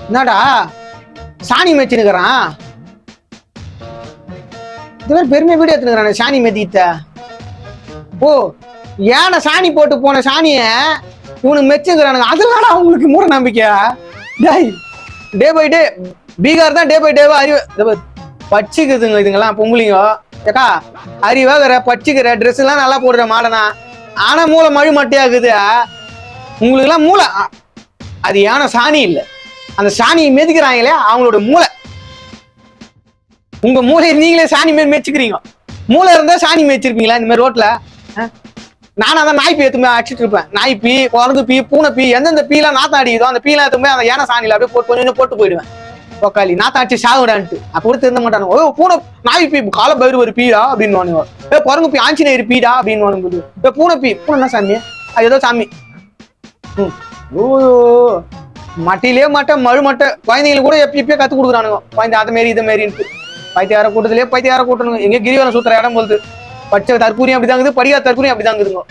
என்னடா சாணி மேய்ச்சினுக்கிறான், இது மாதிரி பெருமை வீடு எடுத்துனுக்கிறான் சாணி மேத்திக்கிட்ட. ஓ ஏன சாணி போட்டு போன சாணிய இவனுக்கு மெச்சுக்கிறானுங்க, அதனால அவங்களுக்கு மூட நம்பிக்கை. டே பை டே பீகார் தான் டே பை டேவா அறிவு பச்சுக்குதுங்க இதுங்கெல்லாம் பொம்பளைங்க. ஏக்கா அறிவாகிற பச்சுக்கிற ட்ரெஸ் எல்லாம் நல்லா போடுற மாடனா, ஆனா மூளை மழு மட்டையாகுது உங்களுக்கு எல்லாம். மூளை அது ஏன சாணி இல்லை, அந்த சாணியை மெதிக்கிறாங்களே அவங்களோட மூளை. உங்க மூளையை நீங்களே சாணி மாரி மெச்சுக்கிறீங்க. மூளை இருந்தா சாணி மேய்ச்சிருப்பீங்களா இந்த மாதிரி ரோட்ல? நானும் அதான் நாய் பீ எத்துமே அடிச்சுட்டு இருப்பேன். நாய் பீ, குரங்கு பீ, பூனை பீ, எந்தெந்த பீலாம் நாத்தம் அடிக்குதோ அந்த பீலாம் எத்துமே அந்த ஏன சாணியில அப்படியே போட்டு கொஞ்சம் போட்டு போயிடுவேன். உக்காளி நாத்தம் அடிச்சு சாகுடான்ட்டு அப்போ கூட திருந்த மாட்டானு. ஓ பூனை நாய் பீ கால பயிர் ஒரு பீடா அப்படின்னு, குரங்கு பீ ஆஞ்சநேயர் பீடா அப்படின்னு. பூனை பீ, பூனை சாமி அது ஏதோ சாமி. ஓ மட்டிலே மட்டை மழு மட்டை குழந்தைங்களுக்கு கூட எப்பயும் கத்து கொடுக்குறானுங்க. குழந்தை அதை மாரி இதை மாரின்ட்டு பைத்தியார கூட்டத்திலேயே பைத்தியார கூட்டணுங்க. எங்க கிரிவலம் சுத்துற இடம் போகுது. பச்சை தற்கூரியும் அப்படிதாங்குது, படிக்காத தற்கூரியும் அப்படிதாங்குதுங்க.